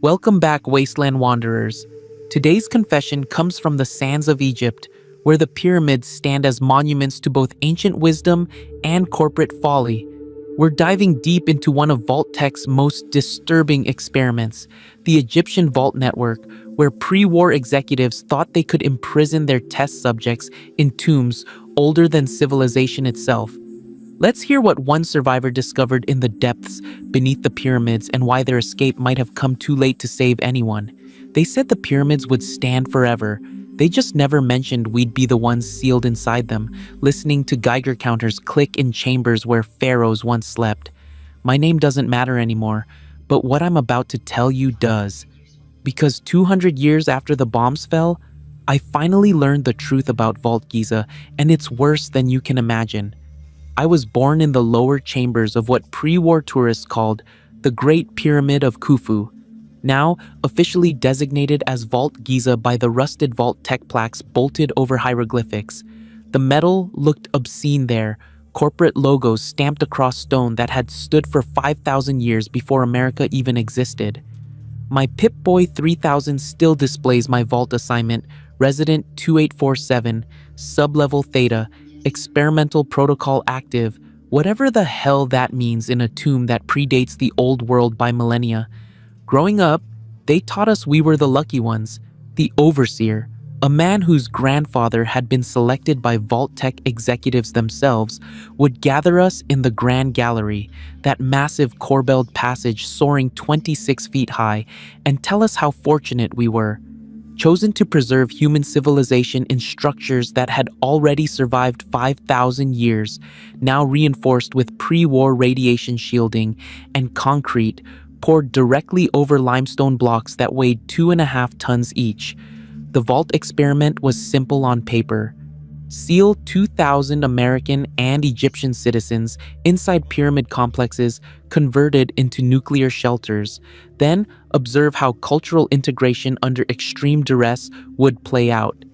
Welcome back, Wasteland Wanderers. Today's confession comes from the sands of Egypt, where the pyramids stand as monuments to both ancient wisdom and corporate folly. We're diving deep into one of Vault-Tec's most disturbing experiments, the Egyptian Vault Network, where pre-war executives thought they could imprison their test subjects in tombs older than civilization itself. Let's hear what one survivor discovered in the depths beneath the pyramids and why their escape might have come too late to save anyone. They said the pyramids would stand forever. They just never mentioned we'd be the ones sealed inside them, listening to Geiger counters click in chambers where pharaohs once slept. My name doesn't matter anymore, but what I'm about to tell you does. Because 200 years after the bombs fell, I finally learned the truth about Vault Giza, and it's worse than you can imagine. I was born in the lower chambers of what pre-war tourists called the Great Pyramid of Khufu, now officially designated as Vault Giza by the rusted Vault-Tec plaques bolted over hieroglyphics. The metal looked obscene there, corporate logos stamped across stone that had stood for 5,000 years before America even existed. My Pip-Boy 3000 still displays my vault assignment, Resident 2847, Sublevel Theta, Experimental Protocol Active, whatever the hell that means in a tomb that predates the old world by millennia. Growing up, they taught us we were the lucky ones, the overseer, a man whose grandfather had been selected by Vault-Tec executives themselves, would gather us in the Grand Gallery, that massive corbelled passage soaring 26 feet high, and tell us how fortunate we were. Chosen to preserve human civilization in structures that had already survived 5,000 years, now reinforced with pre-war radiation shielding and concrete poured directly over limestone blocks that weighed 2.5 tons each. The vault experiment was simple on paper. Seal 2,000 American and Egyptian citizens inside pyramid complexes converted into nuclear shelters, then observe how cultural integration under extreme duress would play out.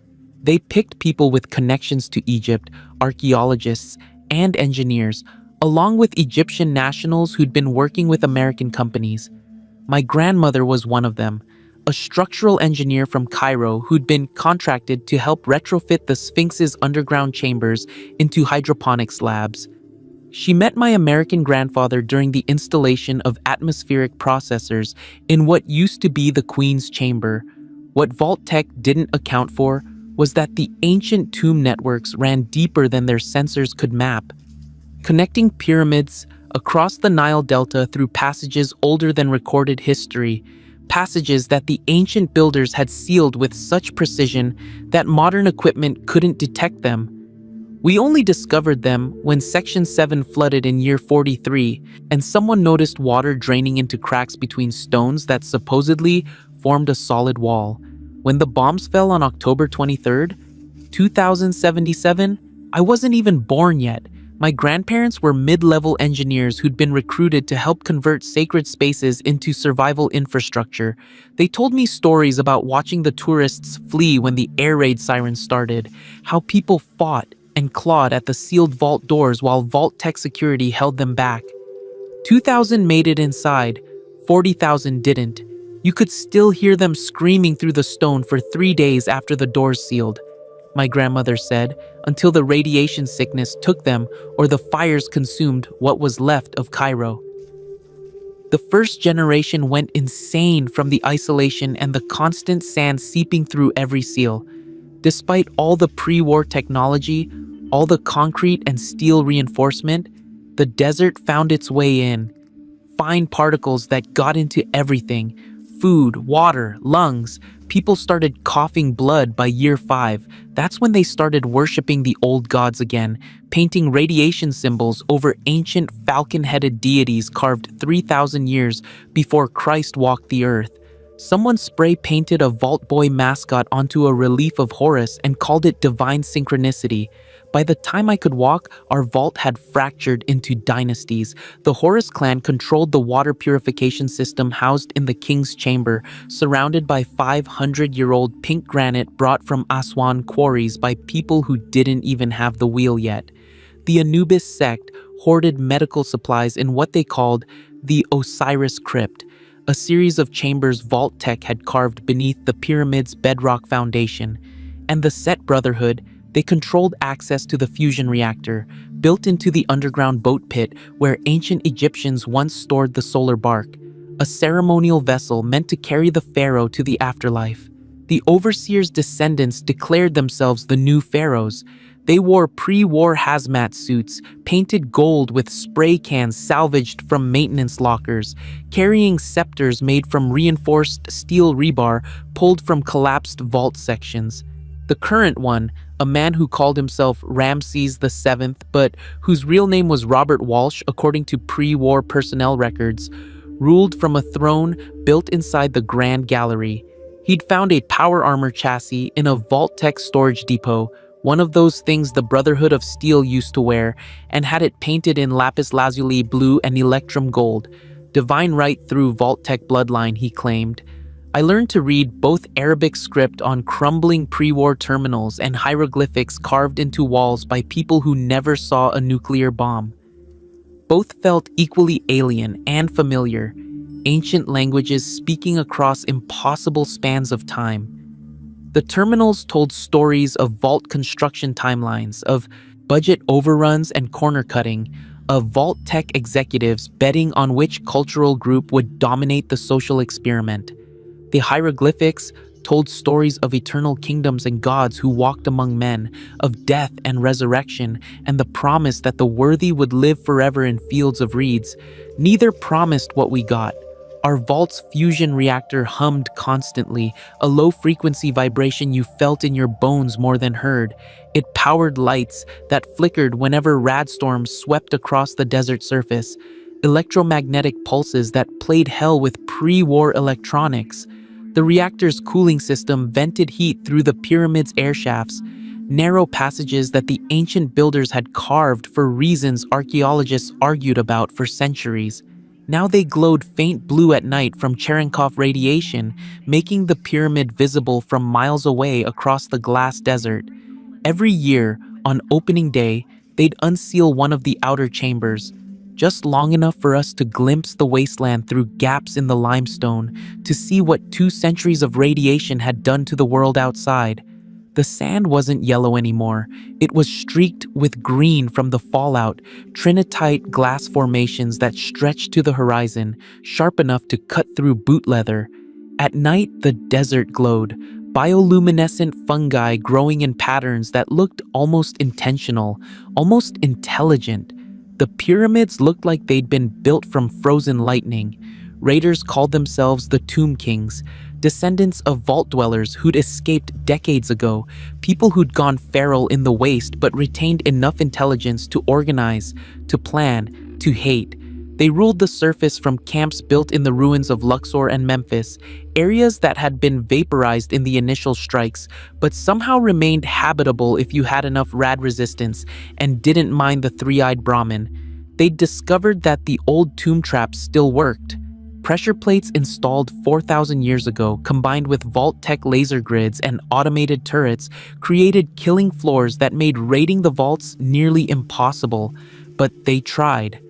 They picked people with connections to Egypt, archaeologists, and engineers, along with Egyptian nationals who'd been working with American companies. My grandmother was one of them, a structural engineer from Cairo who'd been contracted to help retrofit the Sphinx's underground chambers into hydroponics labs. She met my American grandfather during the installation of atmospheric processors in what used to be the Queen's Chamber. What Vault-Tec didn't account for was that the ancient tomb networks ran deeper than their sensors could map, connecting pyramids across the Nile Delta through passages older than recorded history, passages that the ancient builders had sealed with such precision that modern equipment couldn't detect them. We only discovered them when Section 7 flooded in year 43, and someone noticed water draining into cracks between stones that supposedly formed a solid wall. When the bombs fell on October 23rd, 2077, I wasn't even born yet. My grandparents were mid-level engineers who'd been recruited to help convert sacred spaces into survival infrastructure. They told me stories about watching the tourists flee when the air raid sirens started, how people fought and clawed at the sealed vault doors while Vault-Tec security held them back. 2,000 made it inside, 40,000 didn't. You could still hear them screaming through the stone for 3 days after the doors sealed. My grandmother said, until the radiation sickness took them or the fires consumed what was left of Cairo. The first generation went insane from the isolation and the constant sand seeping through every seal. Despite all the pre-war technology, all the concrete and steel reinforcement, the desert found its way in. Fine particles that got into everything: food, water, lungs. People started coughing blood by year 5. That's when they started worshipping the old gods again, painting radiation symbols over ancient falcon-headed deities carved 3,000 years before Christ walked the earth. Someone spray-painted a Vault Boy mascot onto a relief of Horus and called it divine synchronicity. By the time I could walk, our vault had fractured into dynasties. The Horus clan controlled the water purification system housed in the king's chamber, surrounded by 500-year-old pink granite brought from Aswan quarries by people who didn't even have the wheel yet. The Anubis sect hoarded medical supplies in what they called the Osiris Crypt, a series of chambers Vault-Tec had carved beneath the pyramid's bedrock foundation, and the Set Brotherhood, they controlled access to the fusion reactor, built into the underground boat pit where ancient Egyptians once stored the solar bark, a ceremonial vessel meant to carry the pharaoh to the afterlife. The overseer's descendants declared themselves the new pharaohs. They wore pre-war hazmat suits, painted gold with spray cans salvaged from maintenance lockers, carrying scepters made from reinforced steel rebar pulled from collapsed vault sections. The current one, a man who called himself Ramses VII, but whose real name was Robert Walsh according to pre-war personnel records, ruled from a throne built inside the Grand Gallery. He'd found a power armor chassis in a Vault-Tec storage depot, one of those things the Brotherhood of Steel used to wear, and had it painted in lapis lazuli blue and electrum gold. Divine right through Vault-Tec bloodline, he claimed. I learned to read both Arabic script on crumbling pre-war terminals and hieroglyphics carved into walls by people who never saw a nuclear bomb. Both felt equally alien and familiar, ancient languages speaking across impossible spans of time. The terminals told stories of vault construction timelines, of budget overruns and corner cutting, of Vault-Tec executives betting on which cultural group would dominate the social experiment. The hieroglyphics told stories of eternal kingdoms and gods who walked among men, of death and resurrection, and the promise that the worthy would live forever in fields of reeds. Neither promised what we got. Our vault's fusion reactor hummed constantly, a low-frequency vibration you felt in your bones more than heard. It powered lights that flickered whenever radstorms swept across the desert surface, electromagnetic pulses that played hell with pre-war electronics. The reactor's cooling system vented heat through the pyramid's air shafts, narrow passages that the ancient builders had carved for reasons archaeologists argued about for centuries. Now they glowed faint blue at night from Cherenkov radiation, making the pyramid visible from miles away across the glass desert. Every year, on opening day, they'd unseal one of the outer chambers, just long enough for us to glimpse the wasteland through gaps in the limestone, to see what 2 centuries of radiation had done to the world outside. The sand wasn't yellow anymore. It was streaked with green from the fallout, trinitite glass formations that stretched to the horizon, sharp enough to cut through boot leather. At night, the desert glowed, bioluminescent fungi growing in patterns that looked almost intentional, almost intelligent. The pyramids looked like they'd been built from frozen lightning. Raiders called themselves the Tomb Kings, descendants of vault dwellers who'd escaped decades ago, people who'd gone feral in the waste but retained enough intelligence to organize, to plan, to hate. They ruled the surface from camps built in the ruins of Luxor and Memphis, areas that had been vaporized in the initial strikes, but somehow remained habitable if you had enough rad resistance and didn't mind the three-eyed Brahmin. They'd discovered that the old tomb traps still worked. Pressure plates installed 4,000 years ago, combined with Vault-Tec laser grids and automated turrets, created killing floors that made raiding the vaults nearly impossible. But they tried.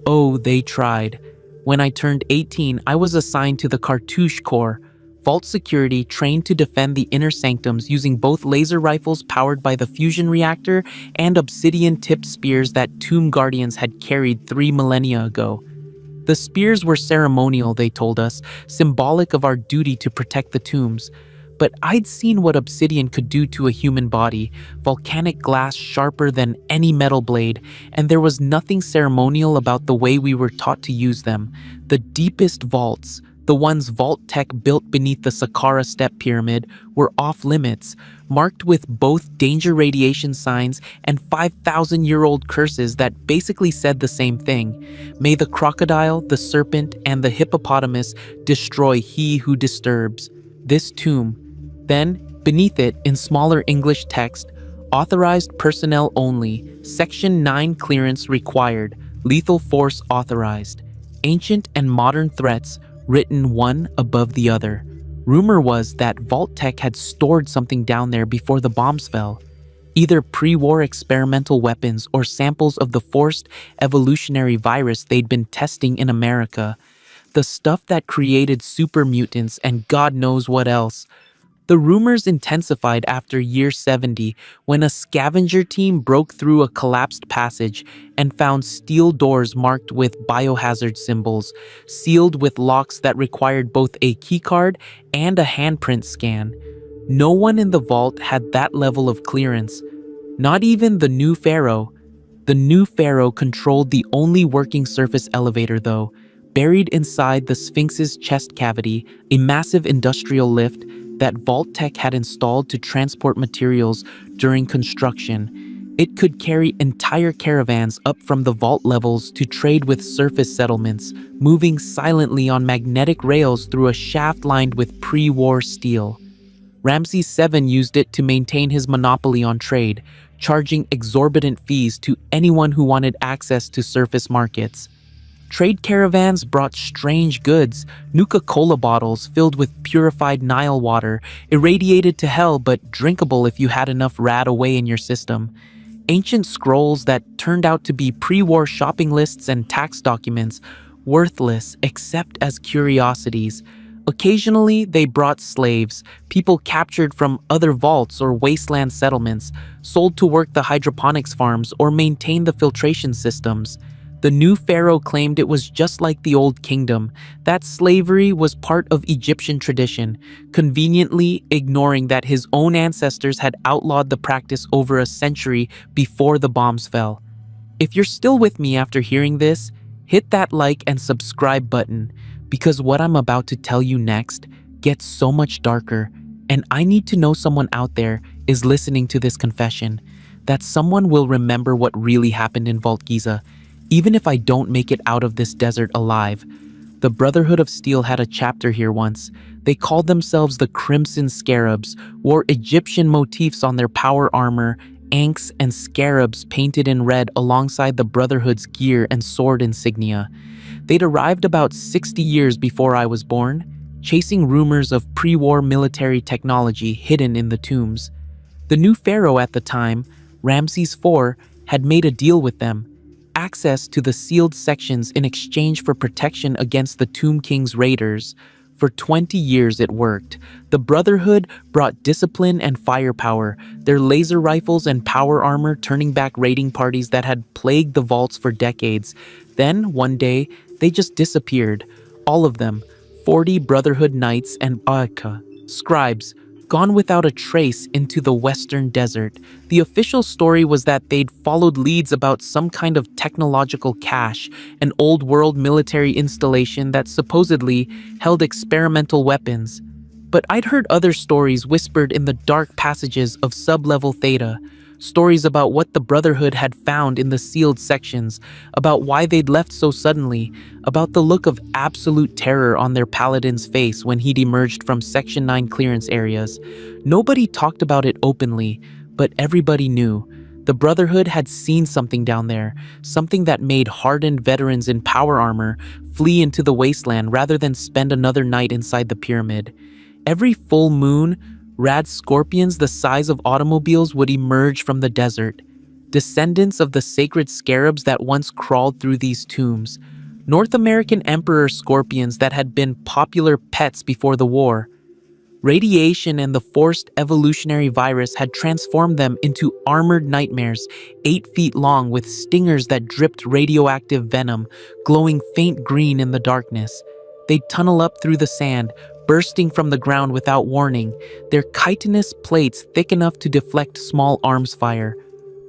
Oh, they tried. When I turned 18, I was assigned to the Cartouche Corps, vault security trained to defend the inner sanctums using both laser rifles powered by the fusion reactor and obsidian-tipped spears that tomb guardians had carried 3 millennia ago. The spears were ceremonial, they told us, symbolic of our duty to protect the tombs. But I'd seen what obsidian could do to a human body, volcanic glass sharper than any metal blade, and there was nothing ceremonial about the way we were taught to use them. The deepest vaults, the ones Vault-Tec built beneath the Saqqara Step Pyramid, were off-limits, marked with both danger radiation signs and 5,000-year-old curses that basically said the same thing. May the crocodile, the serpent, and the hippopotamus destroy he who disturbs this tomb. Then, beneath it, in smaller English text, authorized personnel only, Section 9 clearance required, lethal force authorized. Ancient and modern threats, written one above the other. Rumor was that Vault-Tec had stored something down there before the bombs fell. Either pre-war experimental weapons or samples of the forced evolutionary virus they'd been testing in America. the stuff that created super mutants and God knows what else. The rumors intensified after year 70 when a scavenger team broke through a collapsed passage and found steel doors marked with biohazard symbols, sealed with locks that required both a keycard and a handprint scan. No one in the vault had that level of clearance, not even the new pharaoh. The new pharaoh controlled the only working surface elevator, though. Buried inside the Sphinx's chest cavity, a massive industrial lift that Vault-Tec had installed to transport materials during construction. It could carry entire caravans up from the vault levels to trade with surface settlements, moving silently on magnetic rails through a shaft lined with pre-war steel. Ramses VII used it to maintain his monopoly on trade, charging exorbitant fees to anyone who wanted access to surface markets. Trade caravans brought strange goods, Nuka-Cola bottles filled with purified Nile water, irradiated to hell but drinkable if you had enough rad away in your system. Ancient scrolls that turned out to be pre-war shopping lists and tax documents, worthless except as curiosities. Occasionally, they brought slaves, people captured from other vaults or wasteland settlements, sold to work the hydroponics farms or maintain the filtration systems. The new pharaoh claimed it was just like the old kingdom, that slavery was part of Egyptian tradition, conveniently ignoring that his own ancestors had outlawed the practice over a century before the bombs fell. If you're still with me after hearing this, hit that like and subscribe button, because what I'm about to tell you next gets so much darker, and I need to know someone out there is listening to this confession, that someone will remember what really happened in Vault Giza, even if I don't make it out of this desert alive. The Brotherhood of Steel had a chapter here once. They called themselves the Crimson Scarabs, wore Egyptian motifs on their power armor, ankhs and scarabs painted in red alongside the Brotherhood's gear and sword insignia. They'd arrived about 60 years before I was born, chasing rumors of pre-war military technology hidden in the tombs. The new pharaoh at the time, Ramses IV, had made a deal with them, access to the sealed sections in exchange for protection against the Tomb King's raiders. For 20 years it worked. The Brotherhood brought discipline and firepower, their laser rifles and power armor turning back raiding parties that had plagued the vaults for decades. Then, one day, they just disappeared. All of them. 40 Brotherhood knights and scribes, gone without a trace into the western desert. The official story was that they'd followed leads about some kind of technological cache, an old-world military installation that supposedly held experimental weapons. But I'd heard other stories whispered in the dark passages of sub-level Theta, stories about what the Brotherhood had found in the sealed sections, about why they'd left so suddenly, about the look of absolute terror on their paladin's face when he'd emerged from Section 9 clearance areas. Nobody talked about it openly, but everybody knew. The Brotherhood had seen something down there, something that made hardened veterans in power armor flee into the wasteland rather than spend another night inside the pyramid. Every full moon, rad scorpions the size of automobiles would emerge from the desert, descendants of the sacred scarabs that once crawled through these tombs, North American emperor scorpions that had been popular pets before the war. Radiation and the forced evolutionary virus had transformed them into armored nightmares, 8 feet long with stingers that dripped radioactive venom, glowing faint green in the darkness. They'd tunnel up through the sand, bursting from the ground without warning, their chitinous plates thick enough to deflect small arms fire.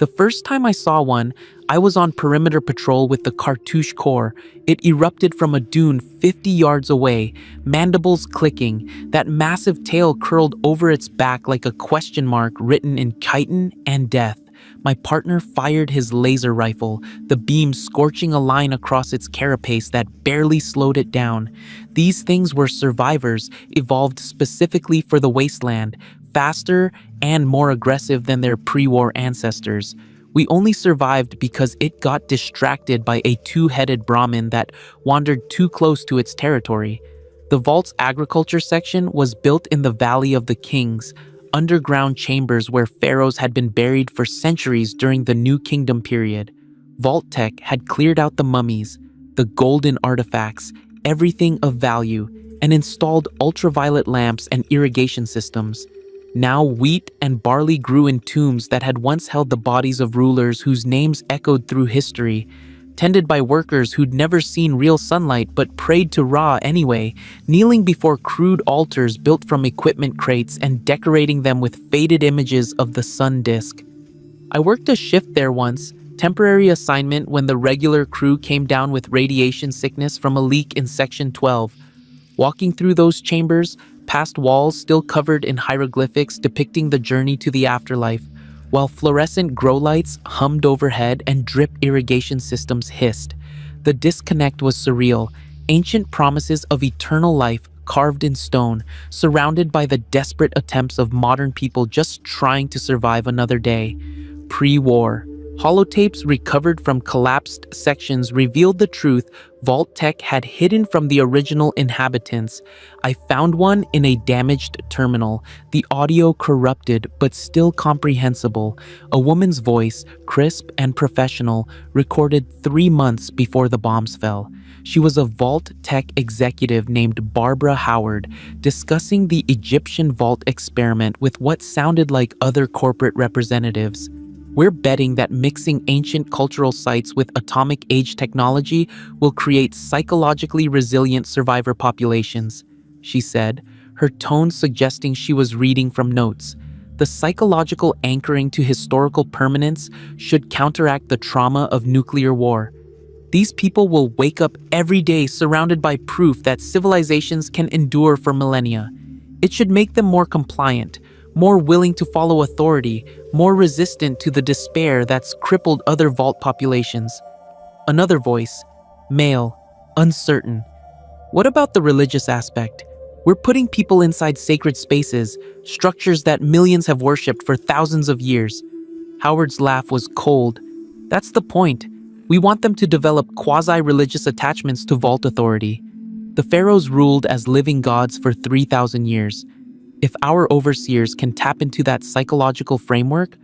The first time I saw one, I was on perimeter patrol with the Cartouche Corps. It erupted from a dune 50 yards away, mandibles clicking, that massive tail curled over its back like a question mark written in chitin and death. My partner fired his laser rifle, the beam scorching a line across its carapace that barely slowed it down. These things were survivors, evolved specifically for the wasteland, faster and more aggressive than their pre-war ancestors. We only survived because it got distracted by a two-headed Brahmin that wandered too close to its territory. The vault's agriculture section was built in the Valley of the Kings, underground chambers where pharaohs had been buried for centuries during the New Kingdom period. Vault-Tec had cleared out the mummies, the golden artifacts, everything of value and installed ultraviolet lamps and irrigation systems. Now wheat and barley grew in tombs that had once held the bodies of rulers whose names echoed through history, tended by workers who'd never seen real sunlight but prayed to Ra anyway, kneeling before crude altars built from equipment crates and decorating them with faded images of the sun disk. I worked a shift there once, temporary assignment when the regular crew came down with radiation sickness from a leak in Section 12. Walking through those chambers, past walls still covered in hieroglyphics depicting the journey to the afterlife, while fluorescent grow lights hummed overhead and drip irrigation systems hissed. The disconnect was surreal, ancient promises of eternal life carved in stone, surrounded by the desperate attempts of modern people just trying to survive another day. Pre-war. Holotapes recovered from collapsed sections revealed the truth Vault-Tec had hidden from the original inhabitants. I found one in a damaged terminal, the audio corrupted but still comprehensible. A woman's voice, crisp and professional, recorded 3 months before the bombs fell. She was a Vault-Tec executive named Barbara Howard, discussing the Egyptian vault experiment with what sounded like other corporate representatives. We're betting that mixing ancient cultural sites with atomic age technology will create psychologically resilient survivor populations, she said, her tone suggesting she was reading from notes. The psychological anchoring to historical permanence should counteract the trauma of nuclear war. These people will wake up every day surrounded by proof that civilizations can endure for millennia. It should make them more compliant, more willing to follow authority, more resistant to the despair that's crippled other vault populations. Another voice, male, uncertain. What about the religious aspect? We're putting people inside sacred spaces, structures that millions have worshipped for thousands of years. Howard's laugh was cold. That's the point. We want them to develop quasi-religious attachments to vault authority. The pharaohs ruled as living gods for 3,000 years. If our overseers can tap into that psychological framework,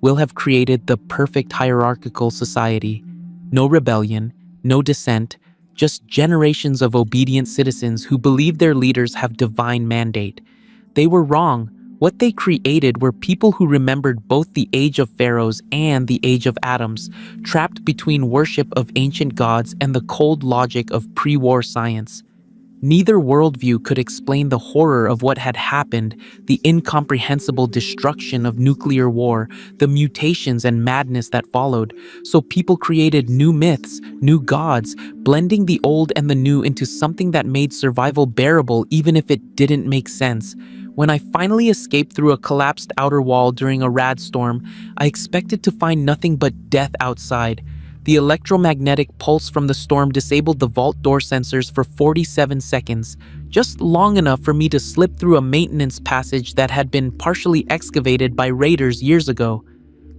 we'll have created the perfect hierarchical society. No rebellion, no dissent, just generations of obedient citizens who believe their leaders have divine mandate. They were wrong. What they created were people who remembered both the age of pharaohs and the age of Adams, trapped between worship of ancient gods and the cold logic of pre-war science. Neither worldview could explain the horror of what had happened, the incomprehensible destruction of nuclear war, the mutations and madness that followed. So people created new myths, new gods, blending the old and the new into something that made survival bearable even if it didn't make sense. When I finally escaped through a collapsed outer wall during a rad storm, I expected to find nothing but death outside. The electromagnetic pulse from the storm disabled the vault door sensors for 47 seconds, just long enough for me to slip through a maintenance passage that had been partially excavated by raiders years ago.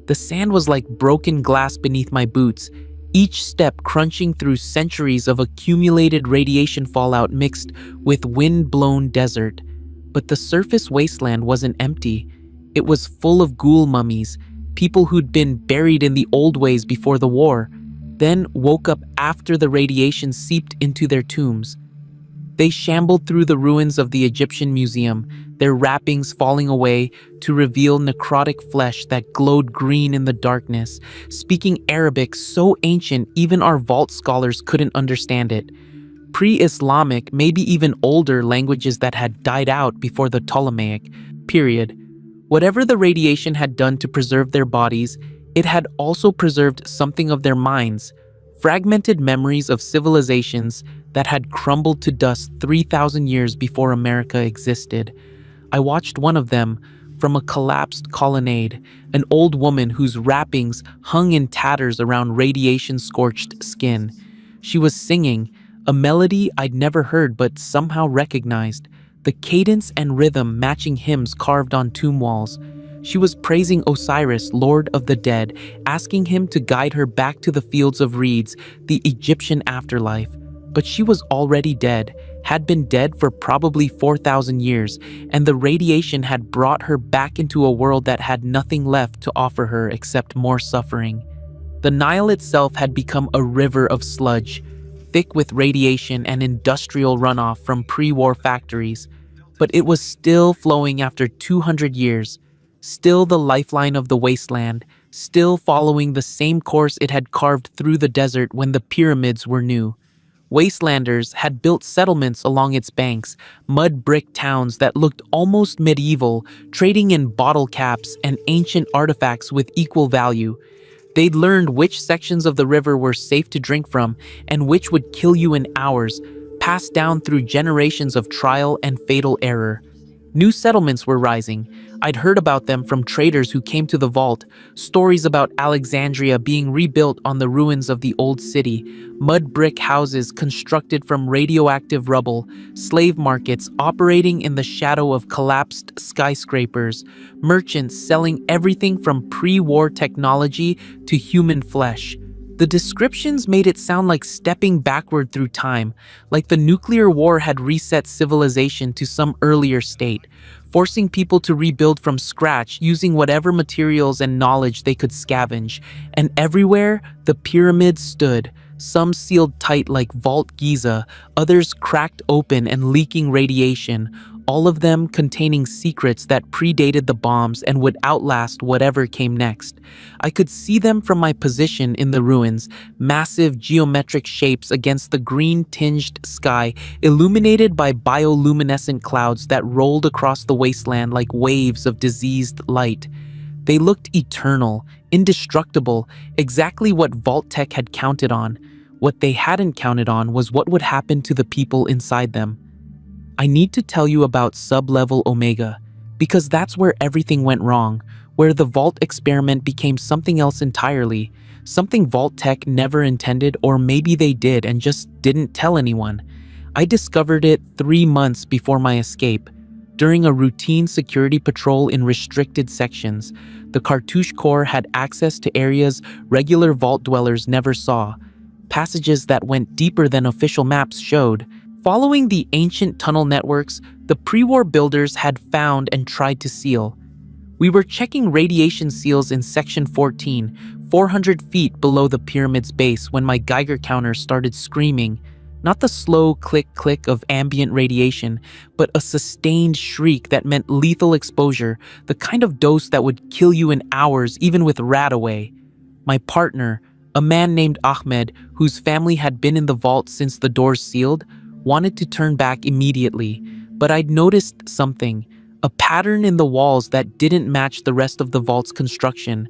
The sand was like broken glass beneath my boots, each step crunching through centuries of accumulated radiation fallout mixed with wind-blown desert. But the surface wasteland wasn't empty. It was full of ghoul mummies, people who'd been buried in the old ways before the war, then woke up after the radiation seeped into their tombs. They shambled through the ruins of the Egyptian museum, their wrappings falling away to reveal necrotic flesh that glowed green in the darkness, speaking Arabic so ancient even our vault scholars couldn't understand it. Pre-Islamic, maybe even older languages that had died out before the Ptolemaic period. Whatever the radiation had done to preserve their bodies, it had also preserved something of their minds, fragmented memories of civilizations that had crumbled to dust 3,000 years before America existed. I watched one of them from a collapsed colonnade, an old woman whose wrappings hung in tatters around radiation-scorched skin. She was singing, a melody I'd never heard but somehow recognized, the cadence and rhythm matching hymns carved on tomb walls. She was praising Osiris, Lord of the Dead, asking him to guide her back to the fields of reeds, the Egyptian afterlife. But she was already dead, had been dead for probably 4,000 years, and the radiation had brought her back into a world that had nothing left to offer her except more suffering. The Nile itself had become a river of sludge, thick with radiation and industrial runoff from pre-war factories. But it was still flowing after 200 years, still the lifeline of the wasteland, still following the same course it had carved through the desert when the pyramids were new. Wastelanders had built settlements along its banks, mud brick towns that looked almost medieval, trading in bottle caps and ancient artifacts with equal value. They'd learned which sections of the river were safe to drink from and which would kill you in hours, passed down through generations of trial and fatal error. New settlements were rising. I'd heard about them from traders who came to the vault, stories about Alexandria being rebuilt on the ruins of the old city, mud brick houses constructed from radioactive rubble, slave markets operating in the shadow of collapsed skyscrapers, merchants selling everything from pre-war technology to human flesh. The descriptions made it sound like stepping backward through time, like the nuclear war had reset civilization to some earlier state, forcing people to rebuild from scratch using whatever materials and knowledge they could scavenge. And everywhere, the pyramids stood, some sealed tight like Vault Giza, others cracked open and leaking radiation, all of them containing secrets that predated the bombs and would outlast whatever came next. I could see them from my position in the ruins, massive geometric shapes against the green-tinged sky, illuminated by bioluminescent clouds that rolled across the wasteland like waves of diseased light. They looked eternal, indestructible, exactly what Vault-Tec had counted on. What they hadn't counted on was what would happen to the people inside them. I need to tell you about sub-level Omega, because that's where everything went wrong, where the Vault experiment became something else entirely, something Vault-Tec never intended, or maybe they did and just didn't tell anyone. I discovered it 3 months before my escape, during a routine security patrol in restricted sections. The Cartouche Corps had access to areas regular Vault dwellers never saw, passages that went deeper than official maps showed. Following the ancient tunnel networks, the pre-war builders had found and tried to seal. We were checking radiation seals in Section 14, 400 feet below the pyramid's base, when my Geiger counter started screaming. Not the slow click-click of ambient radiation, but a sustained shriek that meant lethal exposure, the kind of dose that would kill you in hours, even with Radaway. My partner, a man named Ahmed, whose family had been in the vault since the doors sealed, wanted to turn back immediately, but I'd noticed something, a pattern in the walls that didn't match the rest of the vault's construction.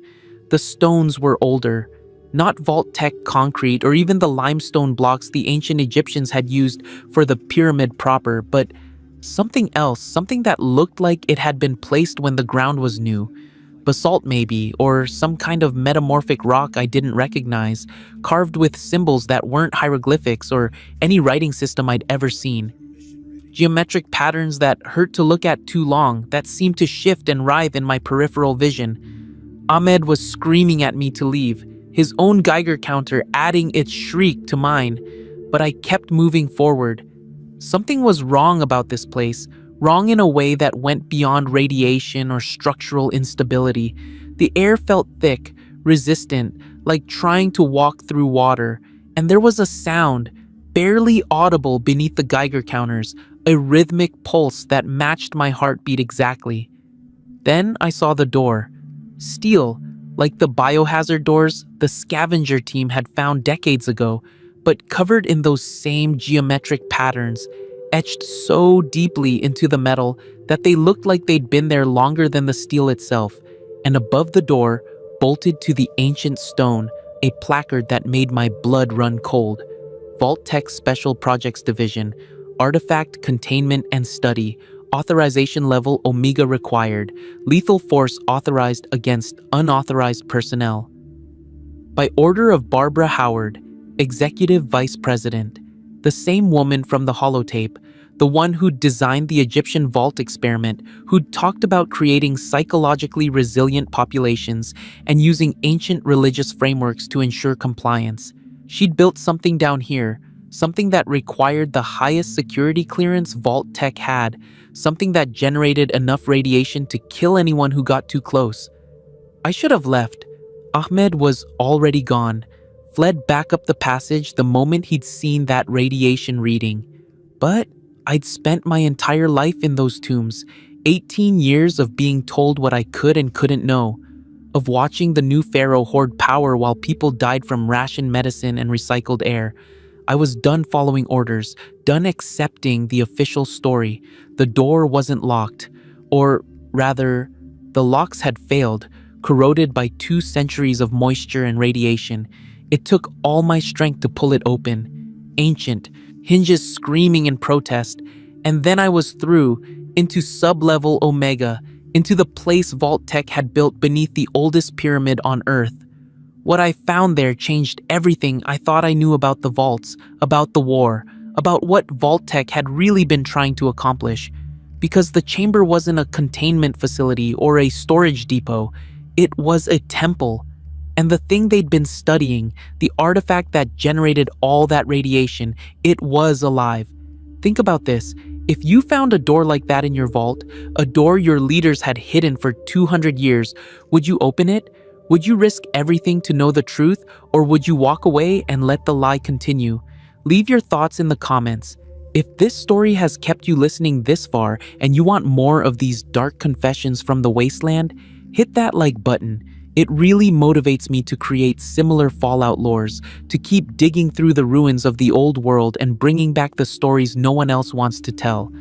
The stones were older, not Vault-Tec concrete or even the limestone blocks the ancient Egyptians had used for the pyramid proper, but something else, something that looked like it had been placed when the ground was new. Basalt maybe, or some kind of metamorphic rock I didn't recognize, carved with symbols that weren't hieroglyphics or any writing system I'd ever seen. Geometric patterns that hurt to look at too long, that seemed to shift and writhe in my peripheral vision. Ahmed was screaming at me to leave, his own Geiger counter adding its shriek to mine, but I kept moving forward. Something was wrong about this place, wrong in a way that went beyond radiation or structural instability. The air felt thick, resistant, like trying to walk through water, and there was a sound, barely audible beneath the Geiger counters, a rhythmic pulse that matched my heartbeat exactly. Then I saw the door. Steel, like the biohazard doors the scavenger team had found decades ago, but covered in those same geometric patterns, etched so deeply into the metal that they looked like they'd been there longer than the steel itself. And above the door, bolted to the ancient stone, a placard that made my blood run cold. Vault-Tec Special Projects Division, Artifact Containment and Study, Authorization Level Omega required, lethal force authorized against unauthorized personnel. By order of Barbara Howard, Executive Vice President, the same woman from the holotape, the one who'd designed the Egyptian Vault experiment, who'd talked about creating psychologically resilient populations and using ancient religious frameworks to ensure compliance. She'd built something down here, something that required the highest security clearance Vault-Tec had, something that generated enough radiation to kill anyone who got too close. I should have left. Ahmed was already gone, fled back up the passage the moment he'd seen that radiation reading. But I'd spent my entire life in those tombs, 18 years of being told what I could and couldn't know, of watching the new pharaoh hoard power while people died from ration medicine and recycled air. I was done following orders, done accepting the official story. The door wasn't locked, or rather, the locks had failed, corroded by 2 centuries of moisture and radiation. It took all my strength to pull it open. Ancient, hinges screaming in protest, and then I was through, into sub-level Omega, into the place Vault-Tec had built beneath the oldest pyramid on Earth. What I found there changed everything I thought I knew about the vaults, about the war, about what Vault-Tec had really been trying to accomplish. Because the chamber wasn't a containment facility or a storage depot, it was a temple. And the thing they'd been studying, the artifact that generated all that radiation, it was alive. Think about this. If you found a door like that in your vault, a door your leaders had hidden for 200 years, would you open it? Would you risk everything to know the truth, or would you walk away and let the lie continue? Leave your thoughts in the comments. If this story has kept you listening this far and you want more of these dark confessions from the Wasteland, hit that like button. It really motivates me to create similar Fallout lores, to keep digging through the ruins of the old world and bringing back the stories no one else wants to tell.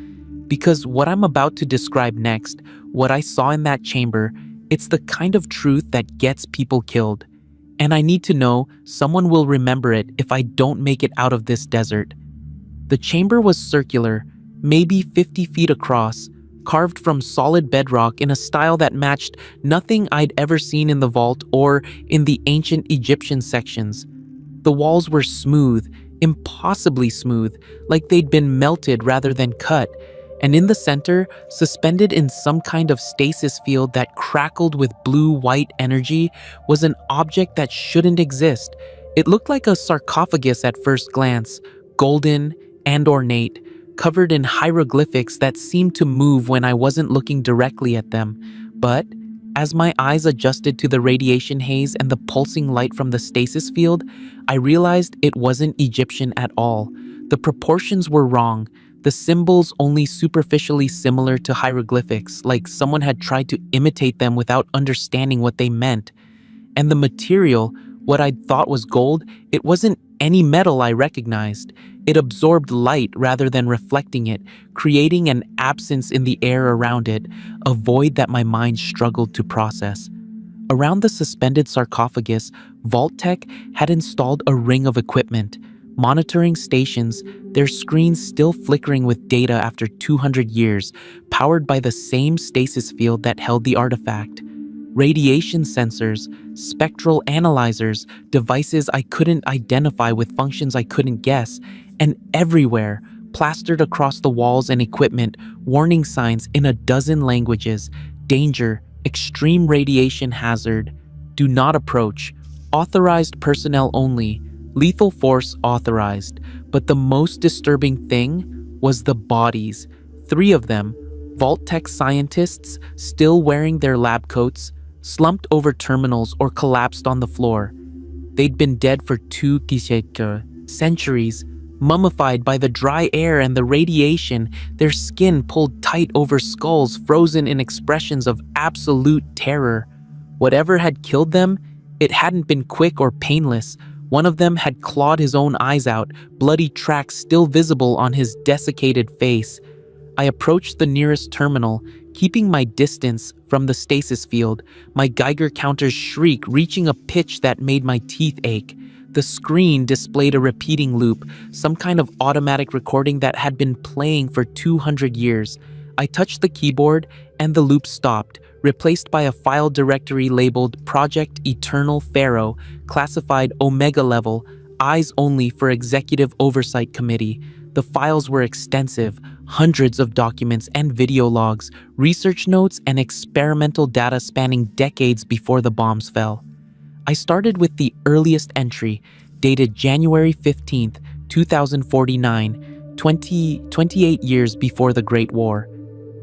Because what I'm about to describe next, what I saw in that chamber, it's the kind of truth that gets people killed. And I need to know someone will remember it if I don't make it out of this desert. The chamber was circular, maybe 50 feet across, carved from solid bedrock in a style that matched nothing I'd ever seen in the vault or in the ancient Egyptian sections. The walls were smooth, impossibly smooth, like they'd been melted rather than cut, and in the center, suspended in some kind of stasis field that crackled with blue-white energy, was an object that shouldn't exist. It looked like a sarcophagus at first glance, golden and ornate, covered in hieroglyphics that seemed to move when I wasn't looking directly at them. But as my eyes adjusted to the radiation haze and the pulsing light from the stasis field, I realized it wasn't Egyptian at all. The proportions were wrong, the symbols only superficially similar to hieroglyphics, like someone had tried to imitate them without understanding what they meant. And the material, what I'd thought was gold, it wasn't any metal I recognized. It absorbed light rather than reflecting it, creating an absence in the air around it, a void that my mind struggled to process. Around the suspended sarcophagus, Vault-Tec had installed a ring of equipment, monitoring stations, their screens still flickering with data after 200 years, powered by the same stasis field that held the artifact. Radiation sensors, spectral analyzers, devices I couldn't identify with functions I couldn't guess, and everywhere, plastered across the walls and equipment, warning signs in a dozen languages: danger, extreme radiation hazard, do not approach, authorized personnel only, lethal force authorized. But the most disturbing thing was the bodies. 3 of them, Vault-Tec scientists still wearing their lab coats, slumped over terminals or collapsed on the floor. They'd been dead for 2 centuries, mummified by the dry air and the radiation, their skin pulled tight over skulls, frozen in expressions of absolute terror. Whatever had killed them, it hadn't been quick or painless. One of them had clawed his own eyes out, bloody tracks still visible on his desiccated face. I approached the nearest terminal, keeping my distance from the stasis field, my Geiger counter's shriek reaching a pitch that made my teeth ache. The screen displayed a repeating loop, some kind of automatic recording that had been playing for 200 years. I touched the keyboard and the loop stopped, replaced by a file directory labeled Project Eternal Pharaoh, classified Omega level, eyes only for Executive Oversight Committee. The files were extensive, hundreds of documents and video logs, research notes, and experimental data spanning decades before the bombs fell. I started with the earliest entry, dated January 15th, 2049, 28 years before the Great War.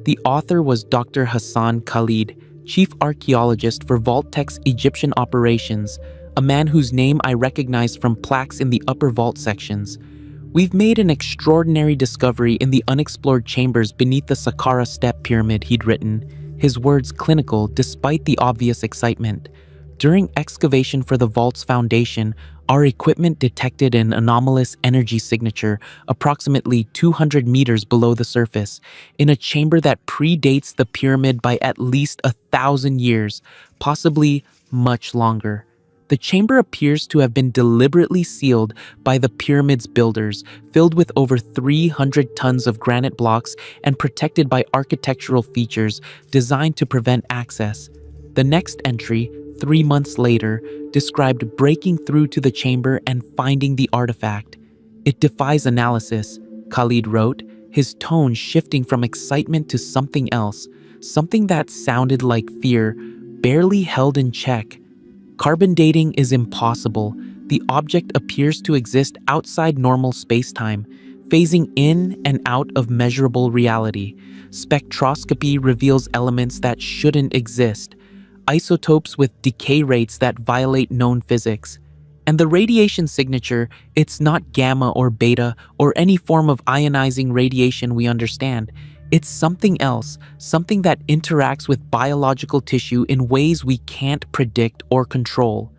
The author was Dr. Hassan Khalid, chief archaeologist for Vault-Tec's Egyptian operations, a man whose name I recognized from plaques in the upper vault sections. "We've made an extraordinary discovery in the unexplored chambers beneath the Saqqara Step Pyramid," he'd written, his words clinical despite the obvious excitement. "During excavation for the vault's foundation, our equipment detected an anomalous energy signature approximately 200 meters below the surface, in a chamber that predates the pyramid by at least 1,000 years, possibly much longer. The chamber appears to have been deliberately sealed by the pyramid's builders, filled with over 300 tons of granite blocks and protected by architectural features designed to prevent access." The next entry, 3 months later, described breaking through to the chamber and finding the artifact. "It defies analysis," Khalid wrote, his tone shifting from excitement to something else, something that sounded like fear, barely held in check. "Carbon dating is impossible. The object appears to exist outside normal spacetime, phasing in and out of measurable reality. Spectroscopy reveals elements that shouldn't exist, isotopes with decay rates that violate known physics. And the radiation signature, it's not gamma or beta or any form of ionizing radiation we understand. It's something else, something that interacts with biological tissue in ways we can't predict or control."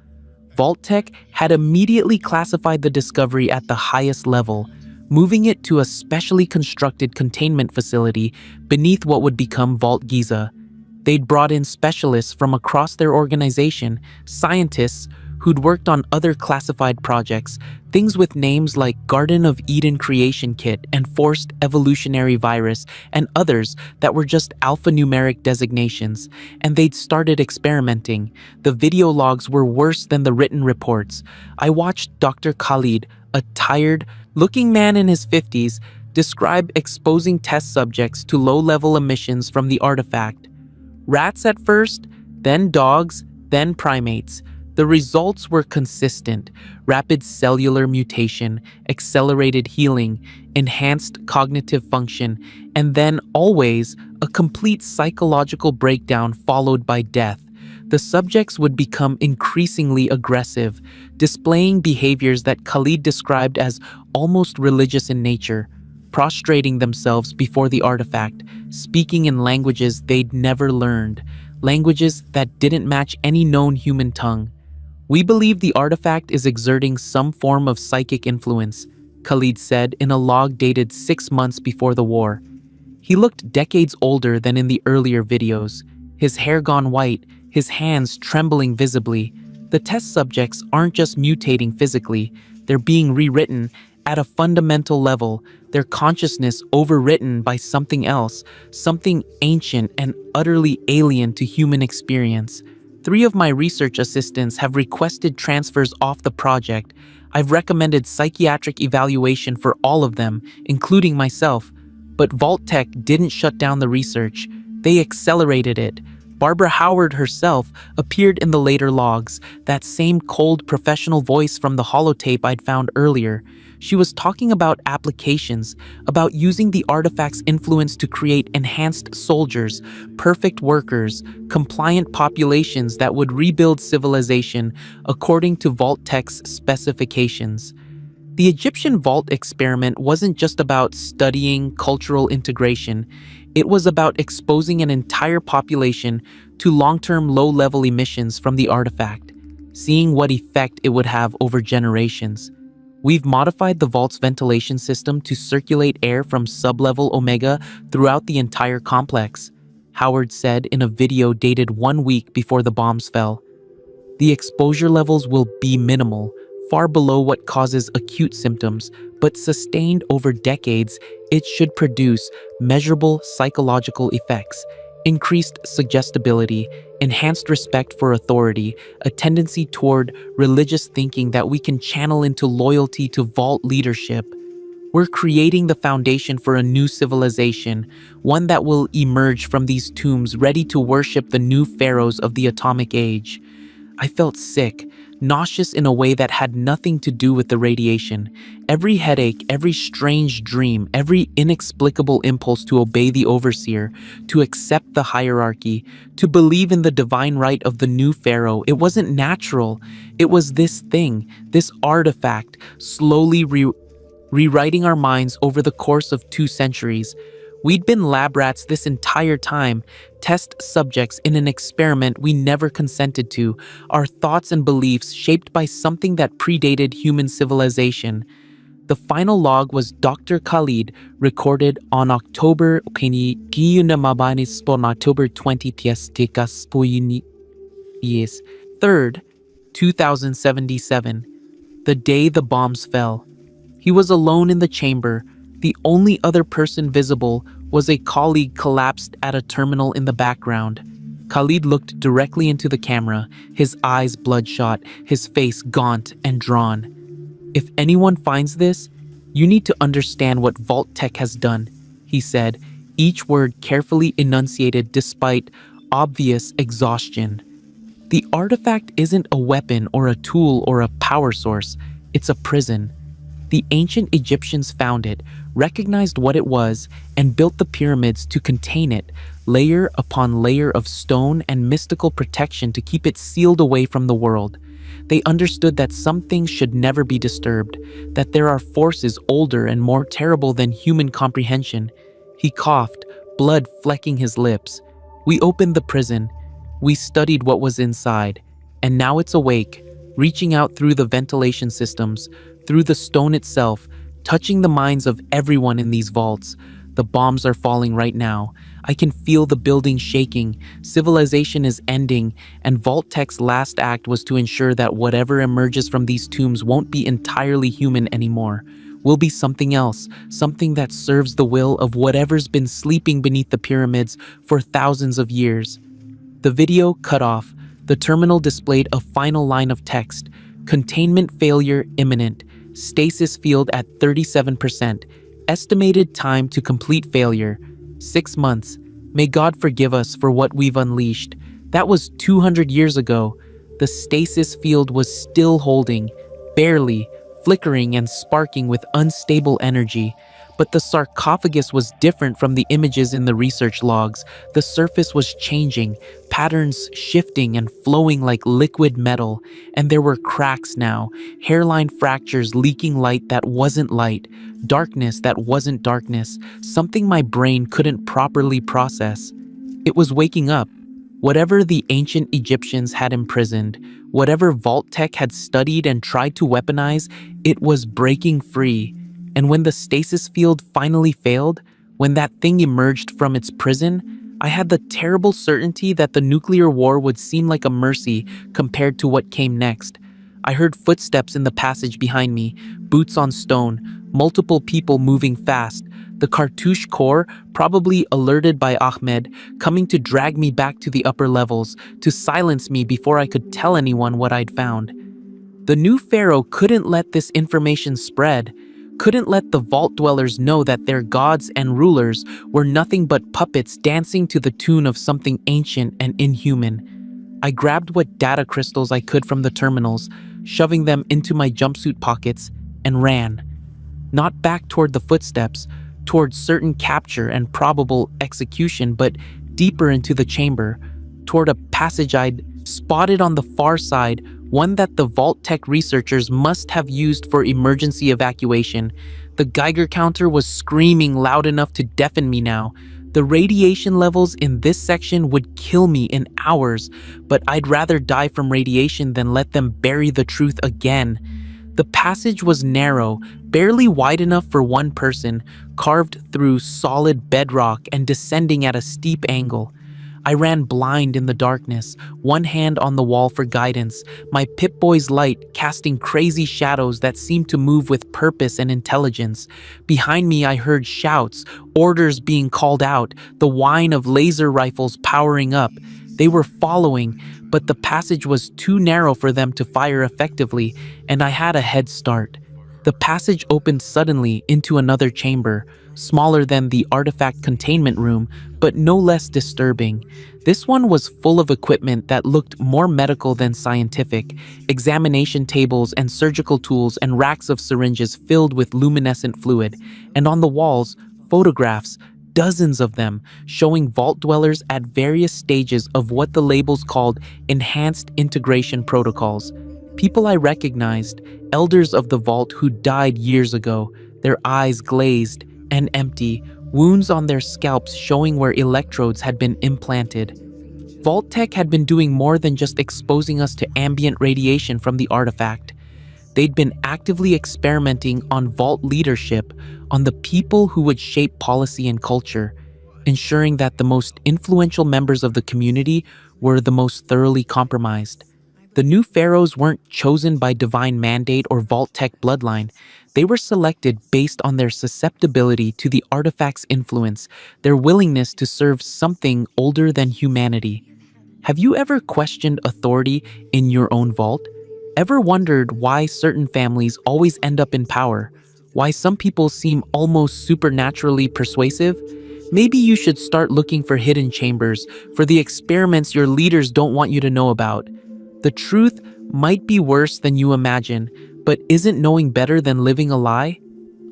Vault-Tec had immediately classified the discovery at the highest level, moving it to a specially constructed containment facility beneath what would become Vault Giza. They'd brought in specialists from across their organization, scientists who'd worked on other classified projects, things with names like Garden of Eden Creation Kit and Forced Evolutionary Virus, and others that were just alphanumeric designations, and they'd started experimenting. The video logs were worse than the written reports. I watched Dr. Khalid, a tired-looking man in his 50s, describe exposing test subjects to low-level emissions from the artifact. Rats at first, then dogs, then primates. The results were consistent: rapid cellular mutation, accelerated healing, enhanced cognitive function, and then always a complete psychological breakdown followed by death. The subjects would become increasingly aggressive, displaying behaviors that Khalid described as almost religious in nature, prostrating themselves before the artifact, speaking in languages they'd never learned, languages that didn't match any known human tongue. "We believe the artifact is exerting some form of psychic influence," Khalid said in a log dated 6 months before the war. He looked decades older than in the earlier videos, his hair gone white, his hands trembling visibly. The test subjects aren't just mutating physically, they're being rewritten at a fundamental level, their consciousness overwritten by something else, something ancient and utterly alien to human experience. 3 of my research assistants have requested transfers off the project. I've recommended psychiatric evaluation for all of them, including myself. But Vault-Tec didn't shut down the research. They accelerated it. Barbara Howard herself appeared in the later logs, that same cold professional voice from the holotape I'd found earlier. She was talking about applications, about using the artifact's influence to create enhanced soldiers, perfect workers, compliant populations that would rebuild civilization according to Vault-Tec's specifications. The Egyptian vault experiment wasn't just about studying cultural integration. It was about exposing an entire population to long-term low-level emissions from the artifact, seeing what effect it would have over generations. We've modified the vault's ventilation system to circulate air from sub-level Omega throughout the entire complex, Howard said in a video dated 1 week before the bombs fell. The exposure levels will be minimal, far below what causes acute symptoms, but sustained over decades, it should produce measurable psychological effects, increased suggestibility, enhanced respect for authority, a tendency toward religious thinking that we can channel into loyalty to Vault leadership. We're creating the foundation for a new civilization, one that will emerge from these tombs ready to worship the new pharaohs of the atomic age. I felt sick, nauseous in a way that had nothing to do with the radiation. Every headache, every strange dream, every inexplicable impulse to obey the overseer, to accept the hierarchy, to believe in the divine right of the new pharaoh, it wasn't natural. It was this thing, this artifact, slowly rewriting our minds over the course of 2 centuries. We'd been lab rats this entire time, test subjects in an experiment we never consented to, our thoughts and beliefs shaped by something that predated human civilization. The final log was Dr. Khalid, recorded on October 3rd, 2077, the day the bombs fell. He was alone in the chamber. The only other person visible was a colleague collapsed at a terminal in the background. Khalid looked directly into the camera, his eyes bloodshot, his face gaunt and drawn. "If anyone finds this, you need to understand what Vault-Tec has done," he said, each word carefully enunciated despite obvious exhaustion. "The artifact isn't a weapon or a tool or a power source. It's a prison. The ancient Egyptians found it, recognized what it was, and built the pyramids to contain it, layer upon layer of stone and mystical protection to keep it sealed away from the world. They understood that some things should never be disturbed, that there are forces older and more terrible than human comprehension." He coughed, blood flecking his lips. "We opened the prison. We studied what was inside, and now it's awake, reaching out through the ventilation systems, through the stone itself, touching the minds of everyone in these vaults. The bombs are falling right now. I can feel the building shaking. Civilization is ending, and Vault-Tec's last act was to ensure that whatever emerges from these tombs won't be entirely human anymore. Will be something else, something that serves the will of whatever's been sleeping beneath the pyramids for thousands of years." The video cut off. The terminal displayed a final line of text: "Containment failure imminent. Stasis field at 37%. Estimated time to complete failure, 6 months. May God forgive us for what we've unleashed." That was 200 years ago. The stasis field was still holding, barely, flickering and sparking with unstable energy. But the sarcophagus was different from the images in the research logs. The surface was changing, patterns shifting and flowing like liquid metal. And there were cracks now, hairline fractures leaking light that wasn't light, darkness that wasn't darkness, something my brain couldn't properly process. It was waking up. Whatever the ancient Egyptians had imprisoned, whatever Vault-Tec had studied and tried to weaponize, it was breaking free. And when the stasis field finally failed, when that thing emerged from its prison, I had the terrible certainty that the nuclear war would seem like a mercy compared to what came next. I heard footsteps in the passage behind me, boots on stone, multiple people moving fast, the cartouche corps, probably alerted by Ahmed, coming to drag me back to the upper levels, to silence me before I could tell anyone what I'd found. The new pharaoh couldn't let this information spread, couldn't let the vault dwellers know that their gods and rulers were nothing but puppets dancing to the tune of something ancient and inhuman. I grabbed what data crystals I could from the terminals, shoving them into my jumpsuit pockets, and ran. Not back toward the footsteps, toward certain capture and probable execution, but deeper into the chamber, toward a passage I'd spotted on the far side, one that the Vault-Tec researchers must have used for emergency evacuation. The Geiger counter was screaming loud enough to deafen me now. The radiation levels in this section would kill me in hours, but I'd rather die from radiation than let them bury the truth again. The passage was narrow, barely wide enough for one person, carved through solid bedrock and descending at a steep angle. I ran blind in the darkness, one hand on the wall for guidance, my Pip-Boy's light casting crazy shadows that seemed to move with purpose and intelligence. Behind me I heard shouts, orders being called out, the whine of laser rifles powering up. They were following, but the passage was too narrow for them to fire effectively, and I had a head start. The passage opened suddenly into another chamber, smaller than the artifact containment room, but no less disturbing. This one was full of equipment that looked more medical than scientific: examination tables and surgical tools and racks of syringes filled with luminescent fluid, and on the walls, photographs, dozens of them, showing vault dwellers at various stages of what the labels called enhanced integration protocols. People I recognized, elders of the vault who died years ago, their eyes glazed and empty, wounds on their scalps showing where electrodes had been implanted. Vault-Tec had been doing more than just exposing us to ambient radiation from the artifact. They'd been actively experimenting on vault leadership, on the people who would shape policy and culture, ensuring that the most influential members of the community were the most thoroughly compromised. The new pharaohs weren't chosen by divine mandate or Vault-Tec bloodline. They were selected based on their susceptibility to the artifact's influence, their willingness to serve something older than humanity. Have you ever questioned authority in your own vault? Ever wondered why certain families always end up in power? Why some people seem almost supernaturally persuasive? Maybe you should start looking for hidden chambers, for the experiments your leaders don't want you to know about. The truth might be worse than you imagine, but isn't knowing better than living a lie?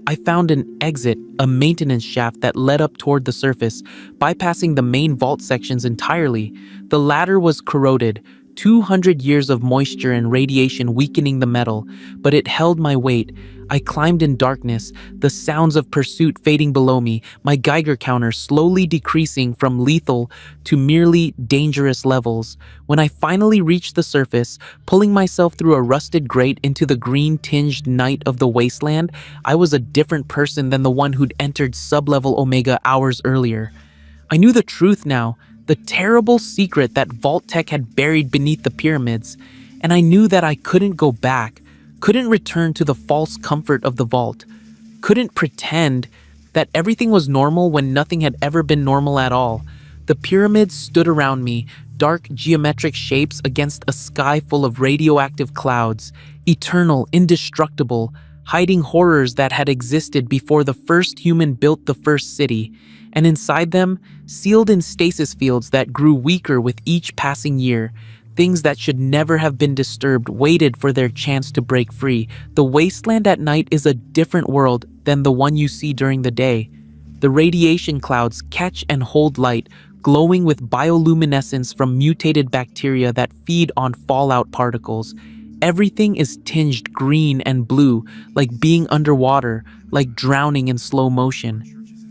I found an exit, a maintenance shaft that led up toward the surface, bypassing the main vault sections entirely. The ladder was corroded, 200 years of moisture and radiation weakening the metal, but it held my weight. I climbed in darkness, the sounds of pursuit fading below me, my Geiger counter slowly decreasing from lethal to merely dangerous levels. When I finally reached the surface, pulling myself through a rusted grate into the green-tinged night of the Wasteland, I was a different person than the one who'd entered sub-level Omega hours earlier. I knew the truth now, the terrible secret that Vault-Tec had buried beneath the pyramids, and I knew that I couldn't go back, couldn't return to the false comfort of the vault, couldn't pretend that everything was normal when nothing had ever been normal at all. The pyramids stood around me, dark geometric shapes against a sky full of radioactive clouds, eternal, indestructible, hiding horrors that had existed before the first human built the first city, and inside them, sealed in stasis fields that grew weaker with each passing year, things that should never have been disturbed waited for their chance to break free. The Wasteland at night is a different world than the one you see during the day. The radiation clouds catch and hold light, glowing with bioluminescence from mutated bacteria that feed on fallout particles. Everything is tinged green and blue, like being underwater, like drowning in slow motion.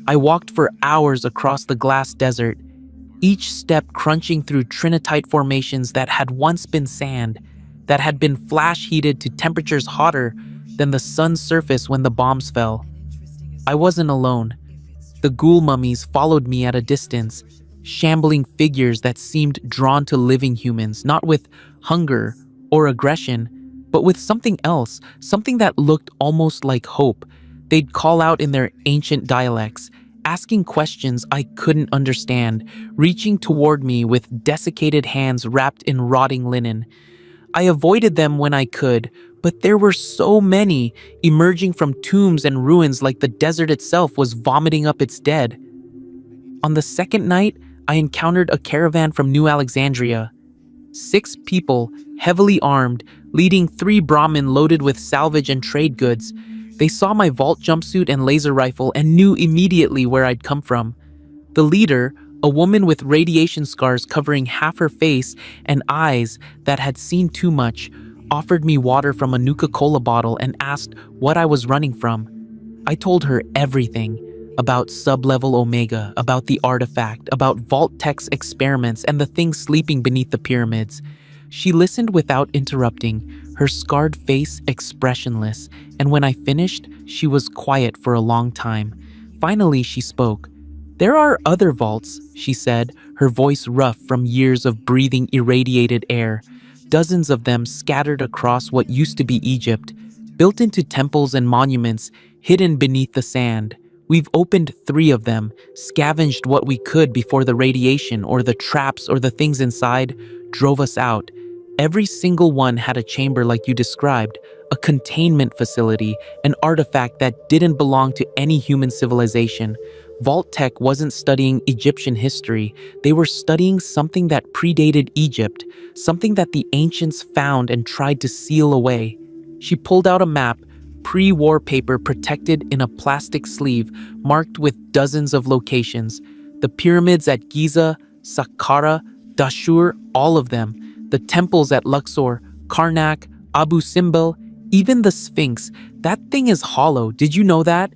I walked for hours across the glass desert, each step crunching through trinitite formations that had once been sand, that had been flash-heated to temperatures hotter than the sun's surface when the bombs fell. I wasn't alone. The ghoul mummies followed me at a distance, shambling figures that seemed drawn to living humans, not with hunger or aggression, but with something else, something that looked almost like hope. They'd call out in their ancient dialects, asking questions I couldn't understand, reaching toward me with desiccated hands wrapped in rotting linen. I avoided them when I could, but there were so many, emerging from tombs and ruins like the desert itself was vomiting up its dead. On the second night, I encountered a caravan from New Alexandria. 6 people, heavily armed, leading 3 Brahmin loaded with salvage and trade goods. They saw my vault jumpsuit and laser rifle and knew immediately where I'd come from. The leader, a woman with radiation scars covering half her face and eyes that had seen too much, offered me water from a Nuka-Cola bottle and asked what I was running from. I told her everything about sub-level Omega, about the artifact, about Vault-Tec's experiments and the things sleeping beneath the pyramids. She listened without interrupting, her scarred face expressionless, and when I finished, she was quiet for a long time. Finally, she spoke. "There are other vaults," she said, her voice rough from years of breathing irradiated air. "Dozens of them scattered across what used to be Egypt, built into temples and monuments, hidden beneath the sand. We've opened 3 of them, scavenged what we could before the radiation or the traps or the things inside drove us out. Every single one had a chamber like you described, a containment facility, an artifact that didn't belong to any human civilization. Vault-Tec wasn't studying Egyptian history, they were studying something that predated Egypt, something that the ancients found and tried to seal away. She pulled out a map, pre-war paper protected in a plastic sleeve, marked with dozens of locations. The pyramids at Giza, Saqqara, Dashur, all of them. The temples at Luxor, Karnak, Abu Simbel, even the Sphinx. That thing is hollow, did you know that?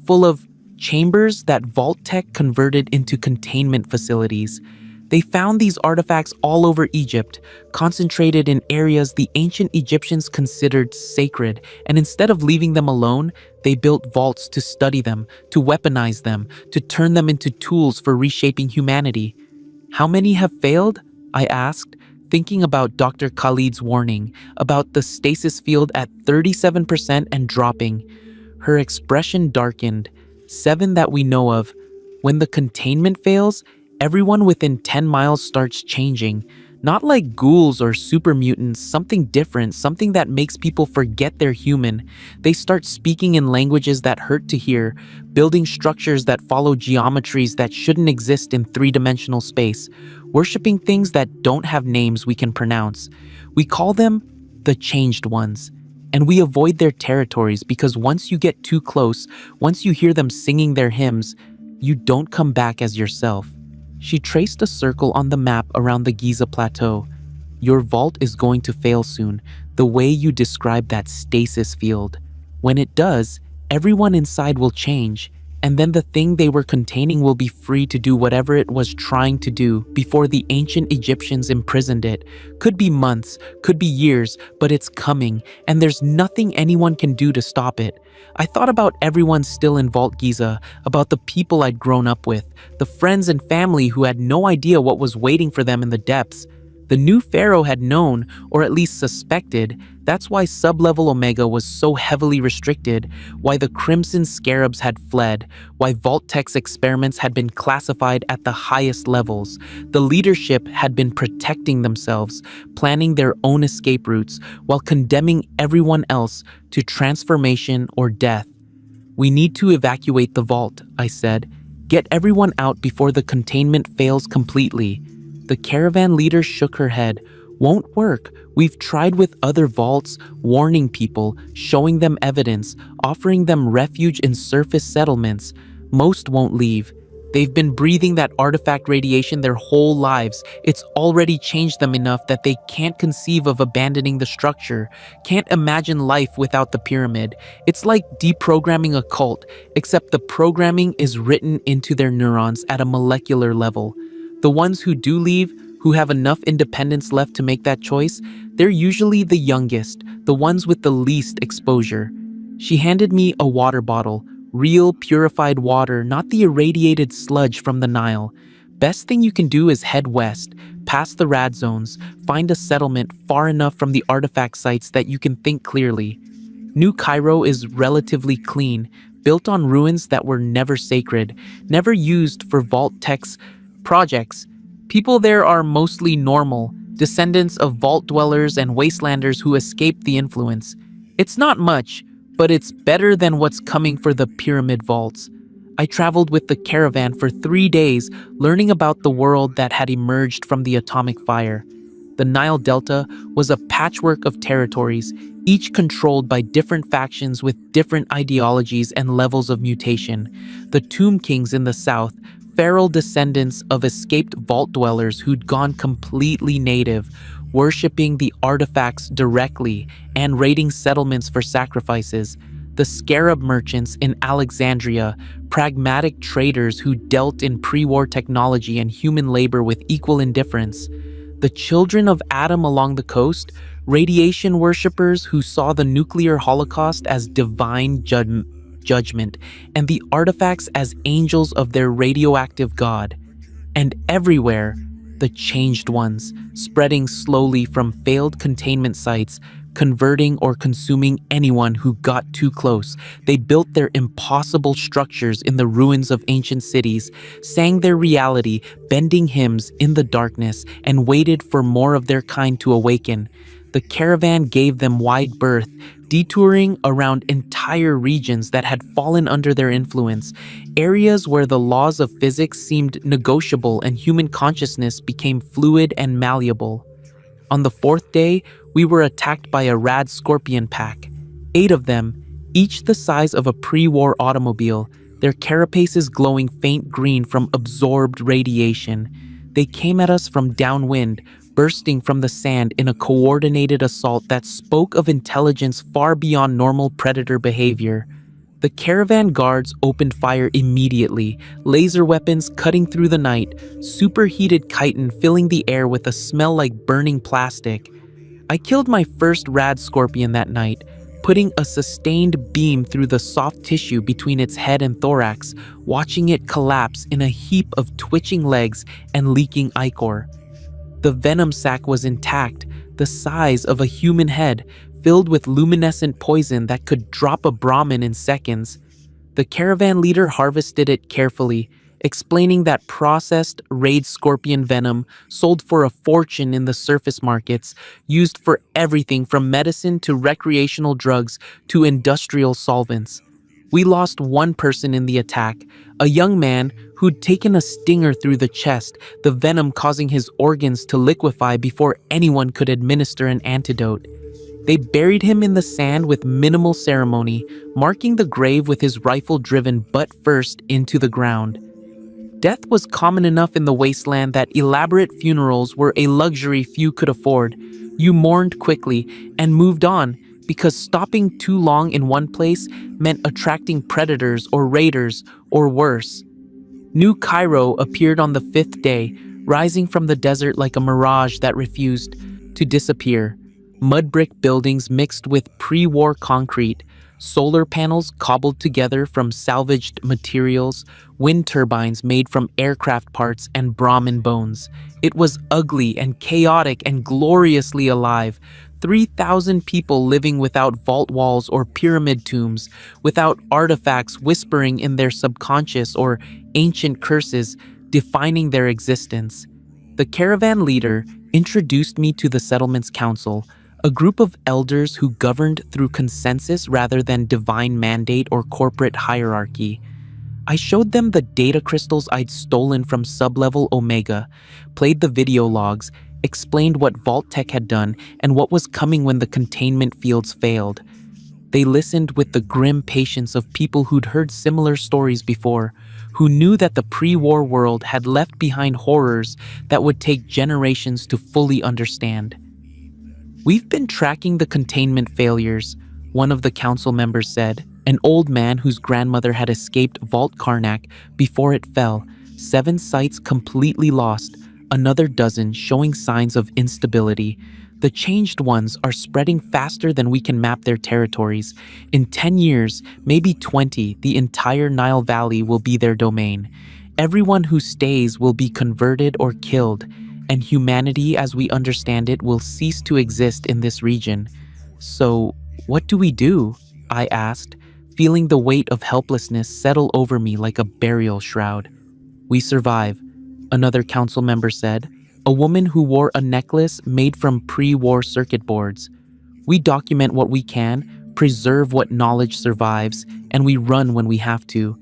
Full of chambers that Vault-Tec converted into containment facilities. They found these artifacts all over Egypt, concentrated in areas the ancient Egyptians considered sacred, and instead of leaving them alone, they built vaults to study them, to weaponize them, to turn them into tools for reshaping humanity. How many have failed? I asked, thinking about Dr. Khalid's warning, about the stasis field at 37% and dropping. Her expression darkened. 7 that we know of. When the containment fails, everyone within 10 miles starts changing. Not like ghouls or super mutants, something different, something that makes people forget they're human. They start speaking in languages that hurt to hear, building structures that follow geometries that shouldn't exist in 3-dimensional space, worshipping things that don't have names we can pronounce. We call them the changed ones. And we avoid their territories because once you get too close, once you hear them singing their hymns, you don't come back as yourself. She traced a circle on the map around the Giza plateau. Your vault is going to fail soon, the way you described that stasis field. When it does, everyone inside will change, and then the thing they were containing will be free to do whatever it was trying to do before the ancient Egyptians imprisoned it. Could be months, could be years, but it's coming, and there's nothing anyone can do to stop it. I thought about everyone still in Vault Giza, about the people I'd grown up with, the friends and family who had no idea what was waiting for them in the depths. The new pharaoh had known, or at least suspected. That's why Sublevel Omega was so heavily restricted, why the Crimson Scarabs had fled, why Vault-Tec's experiments had been classified at the highest levels. The leadership had been protecting themselves, planning their own escape routes, while condemning everyone else to transformation or death. We need to evacuate the vault, I said. Get everyone out before the containment fails completely. The caravan leader shook her head. Won't work. We've tried with other vaults, warning people, showing them evidence, offering them refuge in surface settlements. Most won't leave. They've been breathing that artifact radiation their whole lives. It's already changed them enough that they can't conceive of abandoning the structure, can't imagine life without the pyramid. It's like deprogramming a cult, except the programming is written into their neurons at a molecular level. The ones who do leave, who have enough independence left to make that choice, they're usually the youngest, the ones with the least exposure. She handed me a water bottle, real purified water, not the irradiated sludge from the Nile. Best thing you can do is head west, past the rad zones, find a settlement far enough from the artifact sites that you can think clearly. New Cairo is relatively clean, built on ruins that were never sacred, never used for Vault-Tech's projects. People there are mostly normal, descendants of vault dwellers and wastelanders who escaped the influence. It's not much, but it's better than what's coming for the pyramid vaults. I traveled with the caravan for 3 days, learning about the world that had emerged from the atomic fire. The Nile Delta was a patchwork of territories, each controlled by different factions with different ideologies and levels of mutation. The Tomb Kings in the south, feral descendants of escaped vault dwellers who'd gone completely native, worshipping the artifacts directly and raiding settlements for sacrifices. The scarab merchants in Alexandria, pragmatic traders who dealt in pre-war technology and human labor with equal indifference. The children of Adam along the coast, radiation worshippers who saw the nuclear holocaust as divine judgment, and the artifacts as angels of their radioactive god. And everywhere, the changed ones, spreading slowly from failed containment sites, converting or consuming anyone who got too close. They built their impossible structures in the ruins of ancient cities, sang their reality, bending hymns in the darkness, and waited for more of their kind to awaken. The caravan gave them wide berth, detouring around entire regions that had fallen under their influence, areas where the laws of physics seemed negotiable and human consciousness became fluid and malleable. On the fourth day, we were attacked by a rad scorpion pack. 8 of them, each the size of a pre-war automobile, their carapaces glowing faint green from absorbed radiation. They came at us from downwind, bursting from the sand in a coordinated assault that spoke of intelligence far beyond normal predator behavior. The caravan guards opened fire immediately, laser weapons cutting through the night, superheated chitin filling the air with a smell like burning plastic. I killed my first rad scorpion that night, putting a sustained beam through the soft tissue between its head and thorax, watching it collapse in a heap of twitching legs and leaking ichor. The venom sac was intact, the size of a human head, filled with luminescent poison that could drop a Brahmin in seconds. The caravan leader harvested it carefully, explaining that processed raid scorpion venom sold for a fortune in the surface markets, used for everything from medicine to recreational drugs to industrial solvents. We lost one person in the attack, a young man who'd taken a stinger through the chest, the venom causing his organs to liquefy before anyone could administer an antidote. They buried him in the sand with minimal ceremony, marking the grave with his rifle driven butt first into the ground. Death was common enough in the Wasteland that elaborate funerals were a luxury few could afford. You mourned quickly and moved on, because stopping too long in one place meant attracting predators or raiders, or worse. New Cairo appeared on the 5th day, rising from the desert like a mirage that refused to disappear. Mud brick buildings mixed with pre-war concrete, solar panels cobbled together from salvaged materials, wind turbines made from aircraft parts and Brahmin bones. It was ugly and chaotic and gloriously alive. 3,000 people living without vault walls or pyramid tombs, without artifacts whispering in their subconscious or ancient curses defining their existence. The caravan leader introduced me to the settlement's council, a group of elders who governed through consensus rather than divine mandate or corporate hierarchy. I showed them the data crystals I'd stolen from sublevel Omega, played the video logs, explained what Vault-Tec had done and what was coming when the containment fields failed. They listened with the grim patience of people who'd heard similar stories before, who knew that the pre-war world had left behind horrors that would take generations to fully understand. "We've been tracking the containment failures," one of the council members said, an old man whose grandmother had escaped Vault Karnak before it fell, 7 sites completely lost, another dozen showing signs of instability. The changed ones are spreading faster than we can map their territories. In 10 years, maybe 20, the entire Nile Valley will be their domain. Everyone who stays will be converted or killed, and humanity as we understand it will cease to exist in this region. "So, what do we do?" I asked, feeling the weight of helplessness settle over me like a burial shroud. "We survive," another council member said, a woman who wore a necklace made from pre-war circuit boards. "We document what we can, preserve what knowledge survives, and we run when we have to.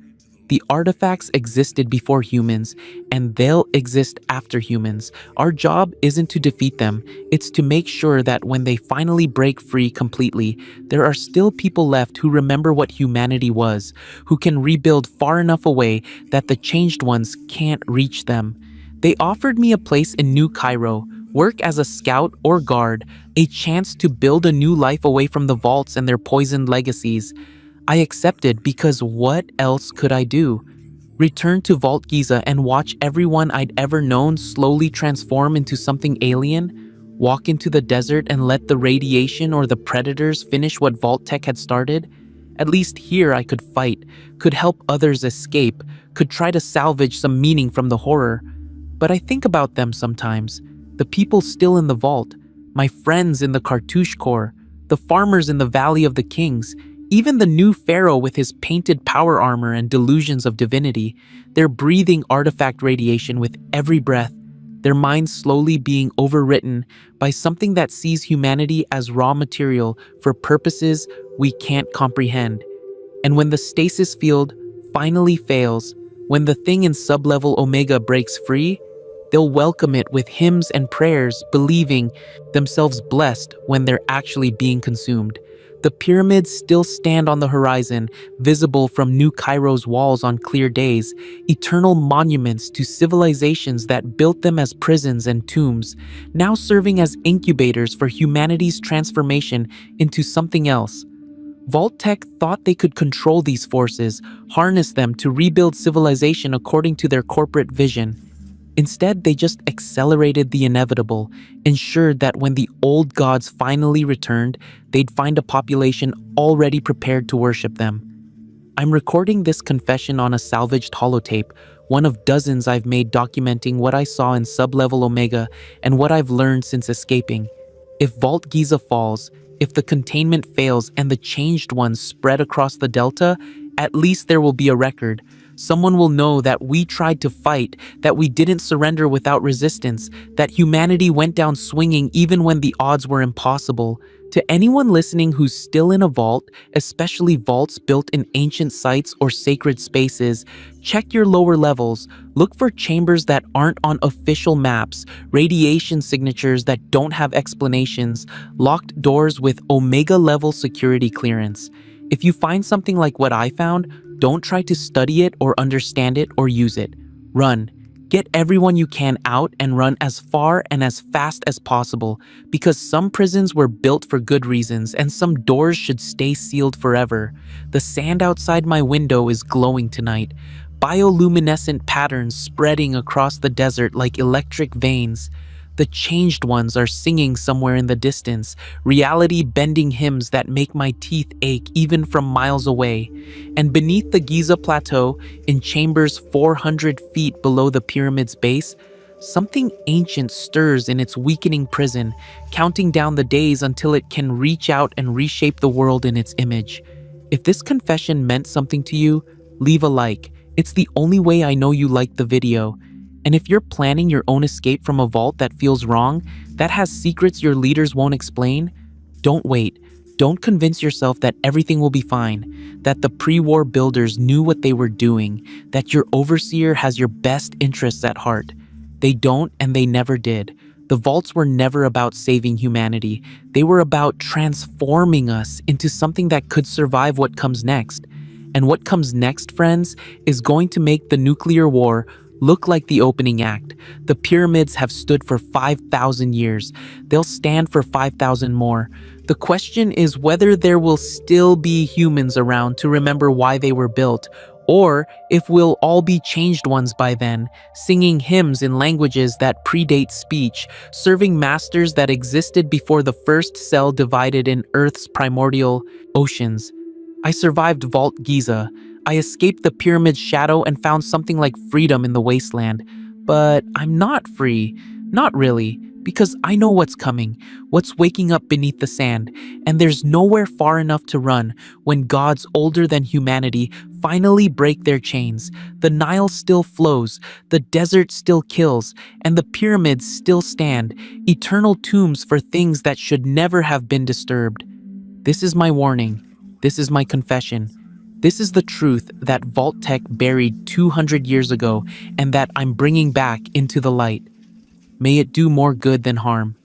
The artifacts existed before humans, and they'll exist after humans. Our job isn't to defeat them, it's to make sure that when they finally break free completely, there are still people left who remember what humanity was, who can rebuild far enough away that the changed ones can't reach them." They offered me a place in New Cairo, work as a scout or guard, a chance to build a new life away from the vaults and their poisoned legacies. I accepted because what else could I do? Return to Vault Giza and watch everyone I'd ever known slowly transform into something alien? Walk into the desert and let the radiation or the predators finish what Vault-Tec had started? At least here I could fight, could help others escape, could try to salvage some meaning from the horror. But I think about them sometimes. The people still in the vault, my friends in the Cartouche Corps, the farmers in the Valley of the Kings, even the new pharaoh with his painted power armor and delusions of divinity. They're breathing artifact radiation with every breath, their minds slowly being overwritten by something that sees humanity as raw material for purposes we can't comprehend. And when the stasis field finally fails, when the thing in sublevel Omega breaks free, they'll welcome it with hymns and prayers, believing themselves blessed when they're actually being consumed. The pyramids still stand on the horizon, visible from New Cairo's walls on clear days, eternal monuments to civilizations that built them as prisons and tombs, now serving as incubators for humanity's transformation into something else. Vault-Tec thought they could control these forces, harness them to rebuild civilization according to their corporate vision. Instead, they just accelerated the inevitable, ensured that when the old gods finally returned, they'd find a population already prepared to worship them. I'm recording this confession on a salvaged holotape, one of dozens I've made documenting what I saw in sublevel Omega and what I've learned since escaping. If Vault Giza falls, if the containment fails and the changed ones spread across the delta, at least there will be a record. Someone will know that we tried to fight, that we didn't surrender without resistance, that humanity went down swinging even when the odds were impossible. To anyone listening who's still in a vault, especially vaults built in ancient sites or sacred spaces, check your lower levels. Look for chambers that aren't on official maps, radiation signatures that don't have explanations, locked doors with Omega-level security clearance. If you find something like what I found, don't try to study it or understand it or use it. Run. Get everyone you can out and run as far and as fast as possible, because some prisons were built for good reasons and some doors should stay sealed forever. The sand outside my window is glowing tonight, bioluminescent patterns spreading across the desert like electric veins. The changed ones are singing somewhere in the distance, reality-bending hymns that make my teeth ache even from miles away. And beneath the Giza Plateau, in chambers 400 feet below the pyramid's base, something ancient stirs in its weakening prison, counting down the days until it can reach out and reshape the world in its image. If this confession meant something to you, leave a like. It's the only way I know you liked the video. And if you're planning your own escape from a vault that feels wrong, that has secrets your leaders won't explain, don't wait. Don't convince yourself that everything will be fine, that the pre-war builders knew what they were doing, that your overseer has your best interests at heart. They don't, and they never did. The vaults were never about saving humanity. They were about transforming us into something that could survive what comes next. And what comes next, friends, is going to make the nuclear war look like the opening act. The pyramids have stood for 5,000 years. They'll stand for 5,000 more. The question is whether there will still be humans around to remember why they were built, or if we'll all be changed ones by then, singing hymns in languages that predate speech, serving masters that existed before the first cell divided in Earth's primordial oceans. I survived Vault Giza. I escaped the pyramid's shadow and found something like freedom in the Wasteland. But I'm not free. Not really. Because I know what's coming, what's waking up beneath the sand, and there's nowhere far enough to run when gods older than humanity finally break their chains. The Nile still flows, the desert still kills, and the pyramids still stand, eternal tombs for things that should never have been disturbed. This is my warning. This is my confession. This is the truth that Vault-Tec buried 200 years ago and that I'm bringing back into the light. May it do more good than harm.